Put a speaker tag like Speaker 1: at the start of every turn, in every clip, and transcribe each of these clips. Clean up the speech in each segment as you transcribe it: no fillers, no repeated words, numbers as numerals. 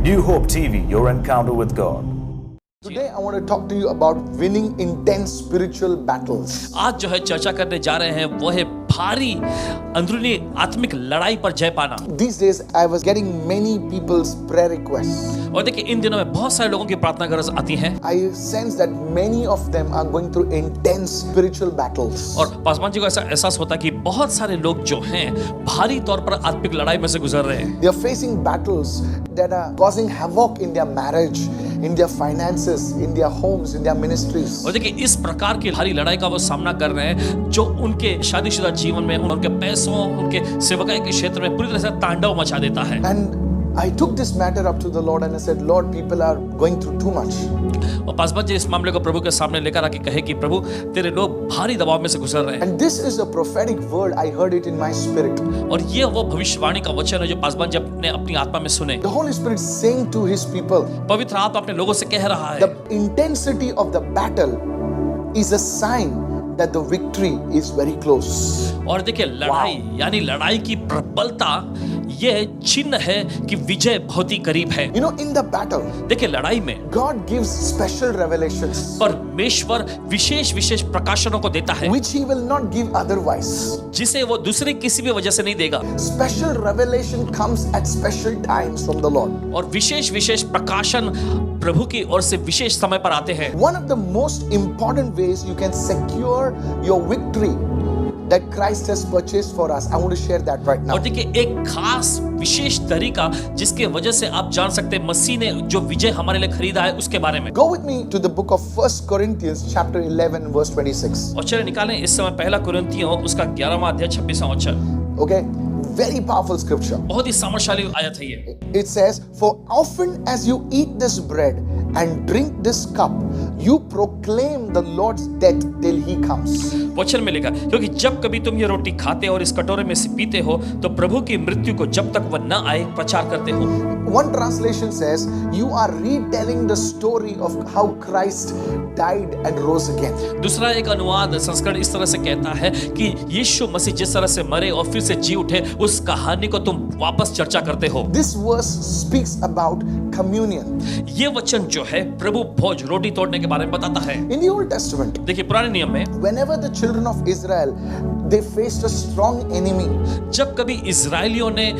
Speaker 1: New Hope TV, your encounter with God.
Speaker 2: Today I want to talk to you about winning intense spiritual battles.
Speaker 3: आज जो है चर्चा करने जा रहे हैं वो है भारी अंदरूनी आत्मिक लड़ाई पर जय पाना।
Speaker 2: These days I was getting many people's prayer requests.
Speaker 3: और देखिए इन दिनों में बहुत सारे लोगों की प्रार्थना गरज आती है
Speaker 2: I sense that many of them are going through intense spiritual battles.
Speaker 3: और पासवान जी को ऐसा एहसास होता है कि बहुत सारे लोग जो हैं भारी तौर पर आत्मिक लड़ाई में से गुजर रहे हैं।
Speaker 2: They are facing battles that are causing havoc in their marriage, in their finances, in their homes, in their ministries.
Speaker 3: और देखिए इस प्रकार की भारी लड़ाई का वो सामना कर रहे हैं जो उनके शादीशुदा जीवन में, उनके पैसों, उनके सेवकाई के क्षेत्र में पूरी तरह से तांडव मचा देता है।
Speaker 2: And I took this matter up to the Lord and I said, Lord, people are going through too much.
Speaker 3: और पासवान जी इस मामले को प्रभु के सामने लेकर आके कहे कि प्रभु तेरे लोग भारी दबाव में से गुजर रहे हैं।
Speaker 2: And this is a prophetic word. I heard it in my spirit.
Speaker 3: और ये वो भविष्यवाणी का वचन है जो पासवान जी ने अपनी आत्मा में सुने।
Speaker 2: The Holy Spirit saying to His people,
Speaker 3: पवित्र आत्मा अपने लोगों से कह रहा है
Speaker 2: the intensity of the battle is a sign that the victory is very close.
Speaker 3: और देखिए लड़ाई यानी लड़ाई की प्रबलता ये चिन्ह है कि विजय बहुत ही करीब है।
Speaker 2: You know, in the battle,
Speaker 3: देखिए लड़ाई में
Speaker 2: God gives special revelations
Speaker 3: परमेश्वर विशेष विशेष प्रकाशनों को देता है
Speaker 2: which He will not give otherwise.
Speaker 3: जिसे वो दूसरे किसी भी वजह से नहीं देगा।
Speaker 2: Special revelation comes at special times from the Lord.
Speaker 3: और विशेष विशेष प्रकाशन प्रभु की ओर से विशेष समय पर आते हैं।
Speaker 2: One of the most important ways you can secure your victory that Christ has purchased for us. I want to share that right now.
Speaker 3: और देखिए एक खास विशेष तरीका जिसके वजह से आप जान सकते हैं मसीह ने जो विजय हमारे लिए खरीदा है उसके बारे में।
Speaker 2: Go with me to the book of 1 Corinthians chapter 11 verse 26.
Speaker 3: और चलिए निकालें इस समय पहला कुरिन्थियों उसका 11वां अध्याय 26वां वचन।
Speaker 2: Okay? Very powerful scripture.
Speaker 3: बहुत ही सामर्थ्यशाली आयत है ये।
Speaker 2: It says, for often as you eat this bread and drink this cup, you proclaim the Lord's death till He comes.
Speaker 3: वचन में लिखा क्योंकि जब कभी तुम ये रोटी खाते और इस कटोरे में से पीते हो तो प्रभु की मृत्यु को जब तक वह न आए प्रचार करते हो।
Speaker 2: One translation says, you are retelling the story of how Christ died and rose again.
Speaker 3: दूसरा एक अनुवाद संस्करण इस तरह से कहता है कि यीशु मसीह जिस तरह से मरे और फिर से जी उठे उस कहानी को तुम वापस चर्चा करते हो।
Speaker 2: This verse speaks about communion.
Speaker 3: ये वचन जो है प्रभु भोज रोटी तोड़ने के बारे में बताता है।
Speaker 2: In the Old Testament,
Speaker 3: देखिए पुराने नियम में
Speaker 2: whenever the children of Israel, they faced a strong enemy,
Speaker 3: जब कभी इजरायलियों ने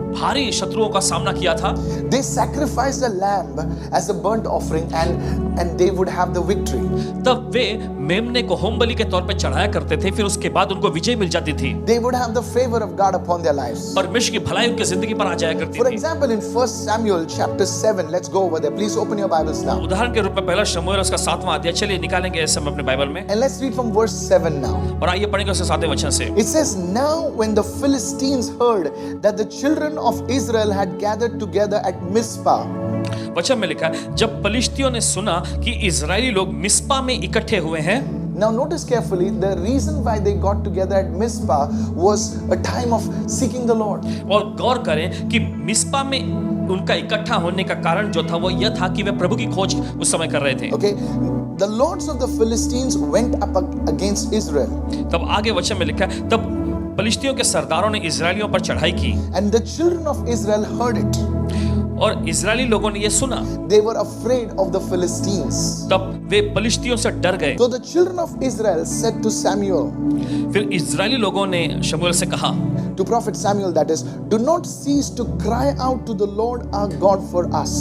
Speaker 3: भारी शत्रुओं का सामना किया था
Speaker 2: they sacrificed a lamb as a burnt offering and they would have the victory.
Speaker 3: तब वे मेमने को होम बलि के तौर पे चढ़ाया करते थे, फिर उसके बाद उनको विजय मिल जाती थी।
Speaker 2: They would have the favor of God upon their lives.
Speaker 3: परमेश्वर की भलाई उनकी जिंदगी पर आ जाया करती
Speaker 2: For
Speaker 3: थी।
Speaker 2: example, in 1 Samuel chapter 7, let's go over there. Please open your Bibles now.
Speaker 3: उदाहरण के रूप में पहला शमूएल उसका 7वां अध्याय चलिए निकालेंगे इस समय अपने बाइबल में
Speaker 2: And let's read from verse 7 now.
Speaker 3: और आइए पढ़ेंगे उसके 7वें वचन से।
Speaker 2: It says, now when the Philistines heard that the children of Israel had gathered together at Mizpah,
Speaker 3: वचन में लिखा है जब पलिश्तियों ने सुना कि इजरायली लोग मिस्पा में इकट्ठे हुए हैं।
Speaker 2: now notice carefully, the reason why they got together at Mizpah was a time of seeking the Lord.
Speaker 3: और गौर करें कि मिस्पा में उनका इकट्ठा होने का कारण जो था वो यह था कि वे प्रभु की खोज उस समय कर रहे थे।
Speaker 2: Okay, the lords of the Philistines went up against Israel.
Speaker 3: तब आगे वचन में लिखा है तब पलिश्तियों के सरदारों ने इजरायलियों पर चढ़ाई की
Speaker 2: And the children of Israel heard it.
Speaker 3: और इजरायली लोगों ने ये सुना
Speaker 2: They were afraid of the Philistines.
Speaker 3: तब वे पलिश्तियों से डर गए।
Speaker 2: So the children of Israel said to Samuel,
Speaker 3: फिर इजरायली लोगों ने शमूएल से कहा
Speaker 2: to prophet Samuel, that is, do not cease to cry out to the Lord our God for us.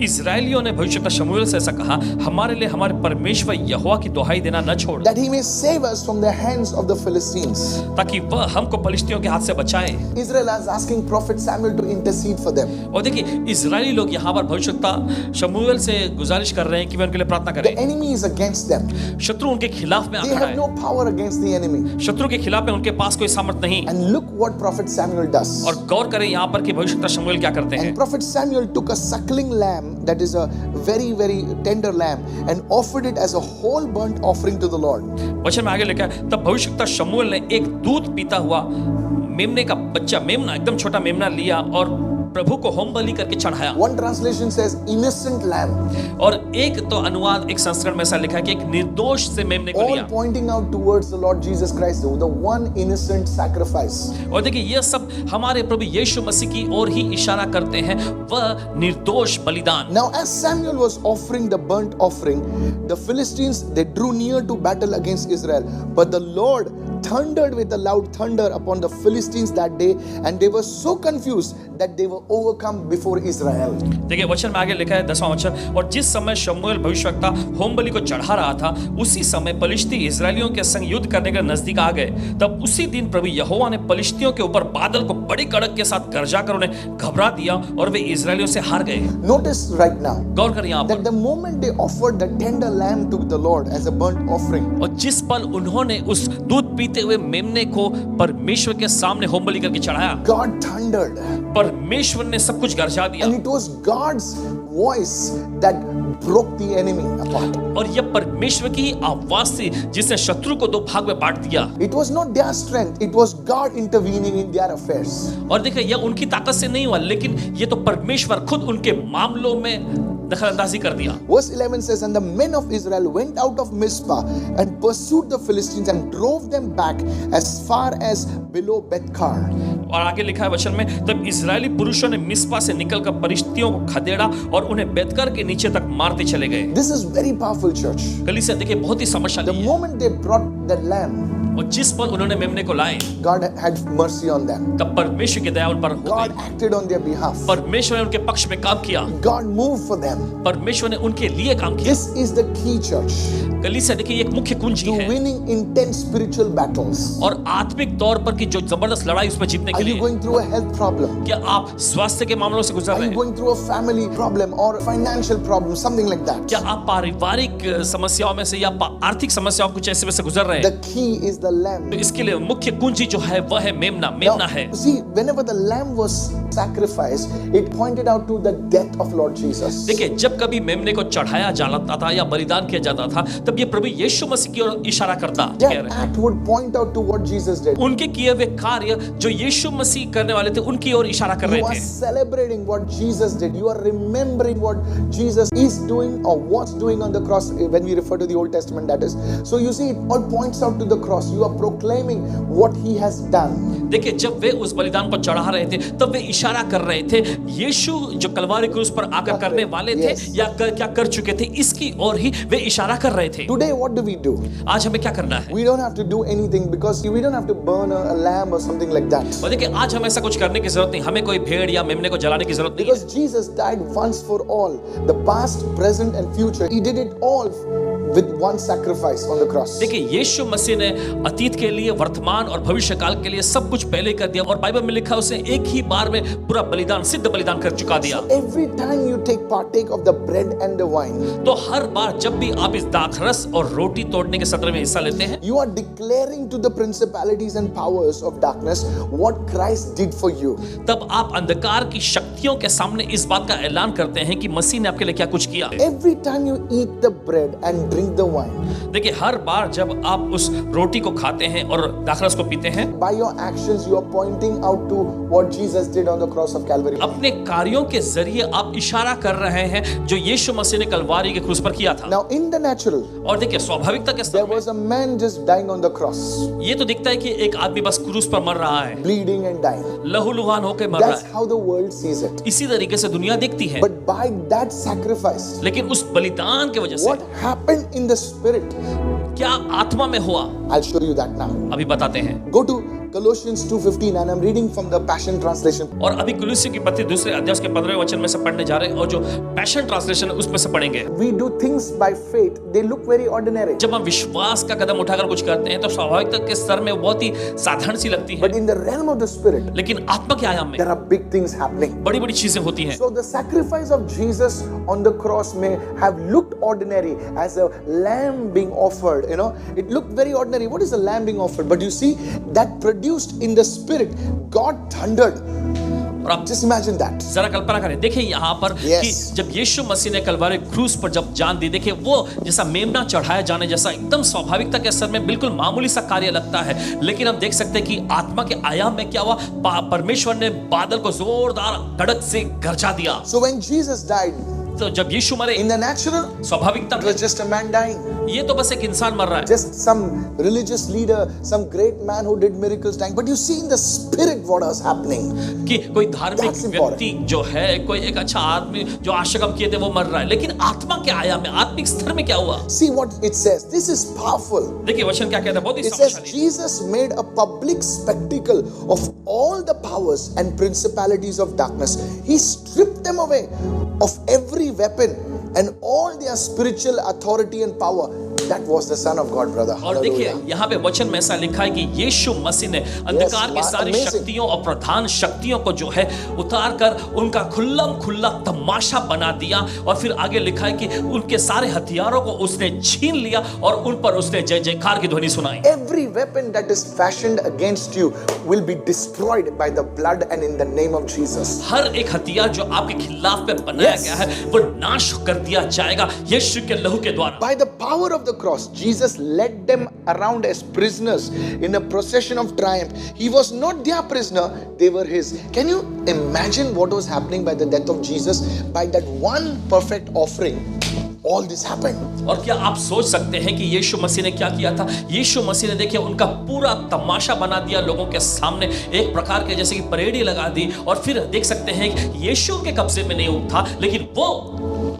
Speaker 3: इजरायलियों ने भविष्यवक्ता शमूएल से ऐसा कहा हमारे लिए हमारे परमेश्वर यहोवा की दुहाई देना न छोड़
Speaker 2: That He may save us from the hands of the Philistines.
Speaker 3: ताकि वह हमको पलिश्तियों के हाथ से बचाए।
Speaker 2: Israel is asking prophet Samuel to intercede for them.
Speaker 3: और देखिए इजरायली लोग यहाँ पर भविष्यवक्ता शमूएल से गुजारिश कर रहे हैं कि वे उनके लिए प्रार्थना
Speaker 2: The
Speaker 3: करें।
Speaker 2: enemy is against them.
Speaker 3: शत्रु उनके खिलाफ में
Speaker 2: They
Speaker 3: खड़ा
Speaker 2: have no
Speaker 3: है।
Speaker 2: power against the enemy.
Speaker 3: शत्रु के खिलाफ में उनके पास कोई सामर्थ नहीं।
Speaker 2: And look what prophet Samuel does.
Speaker 3: और गौर करें यहाँ पर कि भविष्यवक्ता शमूएल क्या करते हैं।
Speaker 2: And prophet Samuel took a suckling lamb, that is a very, very tender lamb, and offered it as a whole burnt offering to the Lord.
Speaker 3: वचन में आगे लिखा है तब भविष्यवक्ता शमूएल ने एक दूध पीता हुआ मेमने का बच्चा, मेमना एकदम छोटा मेमना लिया और प्रभु को होम बलि करके चढ़ाया।
Speaker 2: One translation says innocent lamb,
Speaker 3: और एक तो अनुवाद, एक संस्करण में ऐसा लिखा है कि एक निर्दोष से मेमने को
Speaker 2: all
Speaker 3: लिया।
Speaker 2: pointing out towards the Lord Jesus Christ, the one innocent sacrifice.
Speaker 3: और देखिए ये सब हमारे प्रभु यीशु मसीह की ओर ही इशारा करते हैं, वह निर्दोष बलिदान।
Speaker 2: Now, as Samuel was offering the burnt offering, the Philistines, they drew near to battle against Israel. But the Lord thundered with a loud thunder upon the Philistines that day, and they were so confused that they were overcome before Israel.
Speaker 3: देखिए वचन में आगे लिखा है 10वां वचन, और जिस समय शमूएल भविष्यवक्ता होम बलि को चढ़ा रहा था, उसी समय पलिश्ती इस्राएलियों के संग युद्ध करने के नजदीक आ गए। तब उसी दिन प्रभु यहोवा ने पलिश्तियों के ऊपर बादल को बड़ी कड़क के साथ गरजा कर उन्हें घबरा दिया और वे इस्राएलियों से हार गए।
Speaker 2: Notice right now
Speaker 3: गौर करें यहाँ
Speaker 2: that
Speaker 3: पर,
Speaker 2: the moment they offered the tender lamb to the Lord as a burnt offering,
Speaker 3: और जिस पल उन्होंने उस दूध पीते हुए मेमने को परमेश्वर के सामने होम बलि करके चढ़ाया,
Speaker 2: God thundered,
Speaker 3: परमेश्वर ने सब कुछ गरजा दिया।
Speaker 2: and it was God's voice that broke the enemy apart.
Speaker 3: और यह परमेश्वर की ही आवाज थी जिसने शत्रु को दो भाग में बांट दिया।
Speaker 2: It was not their strength, it was God intervening in their affairs.
Speaker 3: और देखिए यह उनकी ताकत से नहीं हुआ, लेकिन ये तो परमेश्वर खुद उनके मामलों में दखलंदाजी कर दिया।
Speaker 2: Verse 11 says, and the men of Israel went out of Mizpah and pursued the Philistines and drove them back as far as below Beth-kar.
Speaker 3: और आगे लिखा है वचन में, तब इजरायली पुरुषों ने मिस्पा से निकलकर पलिश्तियों को खदेड़ा और उन्हें बेतकर के नीचे तक मारते चले गए।
Speaker 2: This is very powerful, church.
Speaker 3: कलीसिया देखिए बहुत ही
Speaker 2: The
Speaker 3: समझशाली है।
Speaker 2: moment they brought the lamb,
Speaker 3: और जिस पल उन्होंने मेमने को लाए,
Speaker 2: God had mercy on them.
Speaker 3: तब परमेश्वर की दया उन पर हो
Speaker 2: God
Speaker 3: गई।
Speaker 2: acted on their behalf.
Speaker 3: परमेश्वर ने उनके पक्ष में काम किया।
Speaker 2: God moved for them.
Speaker 3: परमेश्वर ने उनके लिए काम किया।
Speaker 2: This is the key, church,
Speaker 3: कलीसिया देखिए एक मुख्य कुंजी
Speaker 2: to
Speaker 3: है,
Speaker 2: winning intense spiritual battles.
Speaker 3: और आत्मिक तौर पर की जो जबरदस्त लड़ाई उसमें जीतने
Speaker 2: Are
Speaker 3: के
Speaker 2: you
Speaker 3: लिए।
Speaker 2: going through a health problem?
Speaker 3: क्या आप स्वास्थ्य के मामलों से गुजर
Speaker 2: Are
Speaker 3: रहे
Speaker 2: you
Speaker 3: हैं?
Speaker 2: going through a family problem or financial problem, something like that?
Speaker 3: क्या आप पारिवारिक समस्याओं में से या आर्थिक समस्याओं कुछ ऐसे में से गुजर रहे
Speaker 2: The
Speaker 3: हैं?
Speaker 2: key is the lamb.
Speaker 3: तो इसके लिए मुख्य कुंजी जो है वह है मेमना है।
Speaker 2: See, whenever the lamb was sacrificed, it pointed out to the death of Lord Jesus.
Speaker 3: देखिए जब कभी मेमने को चढ़ाया जाता था या बलिदान किया जाता था, तब ये प्रभु यीशु मसीह की ओर इशारा करता।
Speaker 2: That act would point out to what Jesus did.
Speaker 3: उनके किए हुए कार्य जो यीशु मसीह करने वाले थे, उनकी ओर इशारा कर
Speaker 2: You are
Speaker 3: रहे थे।
Speaker 2: celebrating what Jesus did. You are remembering what Jesus is doing or was doing on the cross when we refer to the Old Testament, that is. So you see, it all points out to the cross. You are proclaiming what he has done.
Speaker 3: देखिए जब वे उस बलिदान को चढ़ा रहे थे, तब वे इशारा कर रहे थे यीशु जो कलवारी क्रूस पर आकर करने वाले थे या क्या कर चुके थे, इसकी ओर ही वे इशारा कर रहे थे।
Speaker 2: Today, what do we do?
Speaker 3: आज हमें क्या करना है?
Speaker 2: We don't have to do anything because we don't have to burn a lamb or something like that.
Speaker 3: और देखिए आज हमें ऐसा कुछ करने की जरूरत नहीं, हमें कोई भेड़ या मेमने को जलाने की जरूरत नहीं है।
Speaker 2: Because Jesus died once for all, the past, present and future. He did it all with one sacrifice on the cross.
Speaker 3: देखिए यीशु मसीह ने अतीत के लिए, वर्तमान और भविष्य काल के लिए सब कुछ पहले कर दिया, और बाइबल में लिखा उसने एक ही बार में पूरा बलिदान, सिद्ध बलिदान कर चुका दिया।
Speaker 2: Every time you partake of the bread and the wine,
Speaker 3: तो हर बार जब भी आप इस दाखरस और रोटी तोड़ने के सत्र में हिस्सा लेते हैं,
Speaker 2: you are declaring to the principalities and powers of darkness what Christ did for you.
Speaker 3: तब आप अंधकार की शक्तियों के सामने इस बात का ऐलान करते हैं कि मसीह ने आपके लिए क्या कुछ किया।
Speaker 2: Every time you eat the bread and drink the wine,
Speaker 3: देखिए हर बार जब आप उस रोटी को खाते हैं और दाखरस को पीते हैं,
Speaker 2: by your actions you are pointing out to what Jesus did on the cross of Calvary.
Speaker 3: अपने कार्यों के जरिए आप इशारा कर रहे हैं जो यीशु मसीह ने कलवारी के क्रूस पर किया था।
Speaker 2: Now in the natural,
Speaker 3: और देखिए स्वाभाविकता के
Speaker 2: there
Speaker 3: स्तर में
Speaker 2: was a man just dying on the cross,
Speaker 3: ये तो दिखता है कि एक आदमी बस क्रूस पर मर रहा है,
Speaker 2: bleeding and dying.
Speaker 3: लहूलुहान होकर मर रहा
Speaker 2: That's
Speaker 3: है।
Speaker 2: how the world sees it.
Speaker 3: इसी तरीके से दुनिया देखती है,
Speaker 2: But by that sacrifice,
Speaker 3: लेकिन उस बलिदान की वजह से
Speaker 2: what happened in the spirit,
Speaker 3: क्या आत्मा में हुआ,
Speaker 2: I'll show you that now.
Speaker 3: अभी बताते हैं।
Speaker 2: Go to Colossians 2:15 and I'm reading from the Passion Translation.
Speaker 3: और अभी कुलुस्सी की पत्री दूसरे अध्याय के 15वें वचन में से पढ़ने जा रहे हैं, और जो पैशन ट्रांसलेशन है उसमें से पढ़ेंगे।
Speaker 2: We do things by faith. They look very ordinary.
Speaker 3: जब हम विश्वास का कदम उठाकर कुछ करते हैं तो स्वाभाविकता के स्तर में बहुत ही साधारण सी लगती है,
Speaker 2: But in the realm of the spirit,
Speaker 3: लेकिन आत्मा के आयाम में
Speaker 2: there are big things happening.
Speaker 3: बड़ी बड़ी चीजें होती हैं।
Speaker 2: So the sacrifice of Jesus on the cross may have looked ordinary as a lamb being offered, you know. It looked very ordinary. What is a lamb being offered? But you see, that produced in the spirit, God thundered.
Speaker 3: और आप
Speaker 2: Just imagine that.
Speaker 3: जरा कल्पना करें, देखिए यहाँ पर
Speaker 2: Yes.
Speaker 3: कि जब यीशु मसीह ने कलवारी क्रूस पर जब जान दी, देखिए वो जैसा मेमना चढ़ाया जाने जैसा एकदम स्वाभाविकता के स्तर में बिल्कुल मामूली सा कार्य लगता है, लेकिन हम देख सकते हैं कि आत्मा के आयाम में क्या हुआ, परमेश्वर ने बादल को जोरदार धड़क से गरजा दिया।
Speaker 2: So when Jesus died,
Speaker 3: तो जब यीशु मरे,
Speaker 2: in the natural,
Speaker 3: स्वाभाविकता
Speaker 2: it
Speaker 3: में
Speaker 2: was just a man dying.
Speaker 3: ये तो बस एक इंसान मर रहा है,
Speaker 2: Just some religious leader, some great man who did miracles dying. But you see in the spirit what was happening.
Speaker 3: कि कोई धार्मिक
Speaker 2: That's important.
Speaker 3: व्यक्ति जो है, कोई एक अच्छा आदमी जो आश्रम किए थे वो मर रहा है, लेकिन आत्मा के आयाम में, आत्मिक स्तर में क्या हुआ?
Speaker 2: See what it says. This is powerful.
Speaker 3: देखिए वचन क्या कहता है, बहुत ही
Speaker 2: It says
Speaker 3: शक्तिशाली।
Speaker 2: Jesus made a public spectacle of all the powers and principalities of darkness. He stripped them away of every weapon and all their spiritual authority and power. That was the Son of God, brother.
Speaker 3: और देखिए
Speaker 2: Hallelujah.
Speaker 3: यहाँ पे वचन में ऐसा लिखा है कि यीशु मसीह ने अंधकार की सारी
Speaker 2: amazing.
Speaker 3: शक्तियों और प्रधान शक्तियों को जो है उतार कर उनका खुल्लम खुल्ला तमाशा बना दिया, और फिर आगे लिखा है कि उनके सारे हथियारों को उसने छीन लिया और उन पर उसने जय जयकार की ध्वनि सुनाई।
Speaker 2: Every weapon that is fashioned against you will be destroyed by the blood and in the name of Jesus.
Speaker 3: हर एक हथियार जो आपके खिलाफ में बनाया
Speaker 2: Yes.
Speaker 3: गया है वो नाश कर दिया जाएगा यीशु के लहू के द्वारा।
Speaker 2: By the power of the cross, Jesus led them around as prisoners in a procession of triumph. He was not their prisoner, they were his. Can you imagine what was happening by the death of Jesus? By that one perfect offering, all this happened.
Speaker 3: और क्या आप सोच सकते हैं कि यीशु मसीह ने क्या किया था? यीशु मसीह ने देखिए उनका पूरा तमाशा बना दिया लोगों के सामने, एक प्रकार के जैसे कि परेड ही लगा दी, और फिर देख सकते हैं कि यीशु के कब्जे में नहीं था, लेकिन वो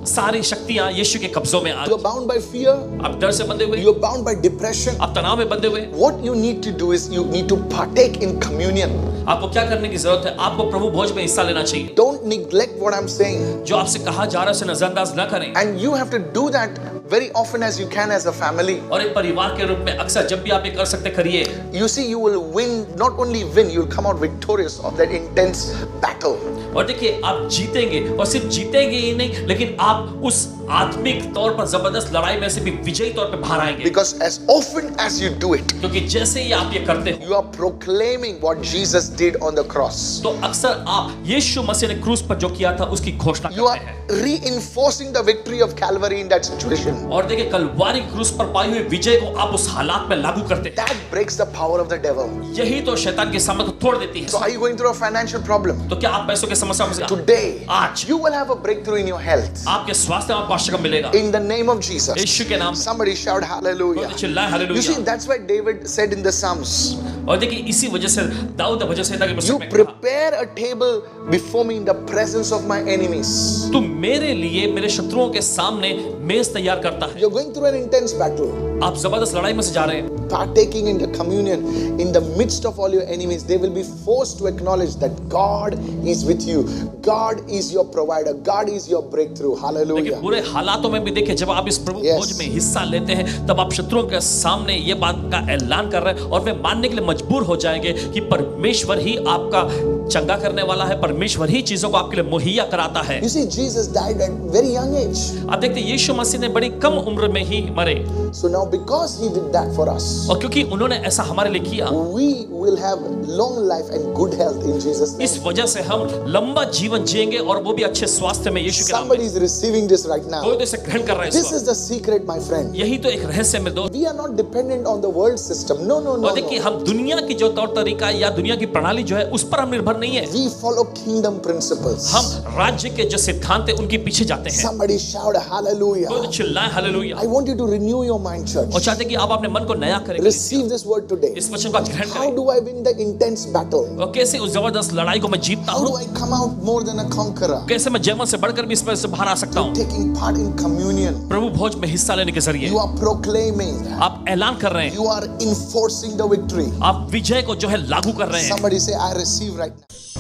Speaker 3: सारी शक्तियां यीशु के कब्जों में आ
Speaker 2: You're bound by fear,
Speaker 3: आप डर से बंधे हुए,
Speaker 2: you're bound by depression.
Speaker 3: आप तनाव में बंधे हुए,
Speaker 2: What you need to do is you need to partake in communion.
Speaker 3: आपको क्या करने की जरूरत है? आपको प्रभु भोज में हिस्सा लेना चाहिए।
Speaker 2: Don't neglect what I'm saying.
Speaker 3: जो आपसे कहा जा रहा है उसे नजरअंदाज न करें,
Speaker 2: And you have to do that very often as you can as a family.
Speaker 3: और एक परिवार के रूप में अक्सर जब भी आप ये कर सकते करिए।
Speaker 2: You see, you will win, not only win, you'll come out victorious of that intense battle.
Speaker 3: और देखिए आप जीतेंगे, और सिर्फ जीतेंगे ही नहीं, लेकिन आप उस आत्मिक तौर पर जबरदस्त लड़ाई में से भी विजयी तौर पे बाहर आएंगे।
Speaker 2: Because as often as you do it,
Speaker 3: क्योंकि जैसे ही आप ये करते हो,
Speaker 2: you are proclaiming what Jesus did on the cross.
Speaker 3: तो अक्सर आप यीशु मसीह ने क्रूस पर जो किया था उसकी घोषणा
Speaker 2: You are
Speaker 3: करते हैं।
Speaker 2: reinforcing the victory of Calvary in that situation.
Speaker 3: और देखिए कलवारी क्रूस पर पाई हुई विजय को आप उस हालात में लागू करते हैं।
Speaker 2: That breaks the power of the devil.
Speaker 3: यही तो शैतान की सामर्थ को तोड़ देती
Speaker 2: So
Speaker 3: है।
Speaker 2: are you going through a financial problem?
Speaker 3: तो क्या आप पैसों की समस्या में
Speaker 2: Today,
Speaker 3: आज
Speaker 2: you will have a breakthrough in your health.
Speaker 3: आपके स्वास्थ्य में आपको आशीर्वाद मिलेगा
Speaker 2: In the name of Jesus.
Speaker 3: यीशु के नाम में।
Speaker 2: Somebody shout hallelujah.
Speaker 3: तो चिल्लाएं
Speaker 2: You see,
Speaker 3: hallelujah.
Speaker 2: that's why David said in the Psalms,
Speaker 3: और देखिए इसी वजह से दाऊद भजन संहिता के
Speaker 2: you
Speaker 3: पुस्तक में कहा,
Speaker 2: prepare a table before me in the presence of my enemies.
Speaker 3: तू मेरे लिए मेरे शत्रुओं के सामने मेज तैयार करता है।
Speaker 2: You're going through an intense battle,
Speaker 3: आप जबरदस्त लड़ाई में से जा रहे हैं,
Speaker 2: partaking in the communion in the midst of all your enemies. They will be forced to acknowledge that God is with you. God is your provider. God is your breakthrough.
Speaker 3: लेकिन
Speaker 2: Hallelujah.
Speaker 3: बुरे हालातों में भी देखिए जब आप इस प्रभु
Speaker 2: Yes.
Speaker 3: भोज में हिस्सा लेते हैं तब आप शत्रुओं के सामने ये बात का ऐलान कर रहे हैं, और वे मानने के लिए मजबूर हो जाएंगे कि परमेश्वर ही आपका चंगा करने वाला है, परमेश्वर ही चीजों को आपके लिए मुहैया कराता है।
Speaker 2: You see, Jesus died at very young age.
Speaker 3: आप देखते हैं यीशु मसीह ने बड़ी कम उम्र में ही मरे,
Speaker 2: So now because he did that for us,
Speaker 3: और क्योंकि उन्होंने ऐसा हमारे लिए किया,
Speaker 2: we will have long life and good health in Jesus' name.
Speaker 3: इस वजह से हम लंबा जीवन जिएंगे, और वो भी अच्छे स्वास्थ्य में यीशु के नाम में।
Speaker 2: Somebody is receiving this right now.
Speaker 3: कोई तो इसे ग्रहण कर रहा है इस
Speaker 2: This
Speaker 3: वक्त।
Speaker 2: is the secret, my friend.
Speaker 3: यही तो एक रहस्य में दोस्त।
Speaker 2: We are not dependent on the world system. No, no, no,
Speaker 3: और देखिए
Speaker 2: no.
Speaker 3: हम दुनिया की जो तौर तरीका या दुनिया की प्रणाली जो है उस पर हम निर्भर नहीं है,
Speaker 2: We follow kingdom principles.
Speaker 3: हम राज्य के जो सिद्धांत है उनके पीछे जाते हैं।
Speaker 2: Somebody shout hallelujah.
Speaker 3: कोई तो चिल्लाए hallelujah.
Speaker 2: I want you to renew your mind, church.
Speaker 3: और चाहते हैं कि आप अपने मन को नया करें।
Speaker 2: Receive this word today.
Speaker 3: इस वचन को आज ग्रहण
Speaker 2: How
Speaker 3: करें।
Speaker 2: do I win the intense battle?
Speaker 3: और कैसे उस जबरदस्त लड़ाई को मैं जीतता
Speaker 2: How do
Speaker 3: हूँ,
Speaker 2: I come out more than a conqueror?
Speaker 3: कैसे मैं जयमन से बढ़कर भी इस पर से बाहर आ सकता हूँ।
Speaker 2: Taking part in communion.
Speaker 3: प्रभु भोज में हिस्सा लेने के जरिए
Speaker 2: You are proclaiming.
Speaker 3: आप ऐलान कर रहे हैं,
Speaker 2: You are enforcing the victory.
Speaker 3: आप विजय को जो है लागू कर रहे हैं।
Speaker 2: Somebody say, I receive right now.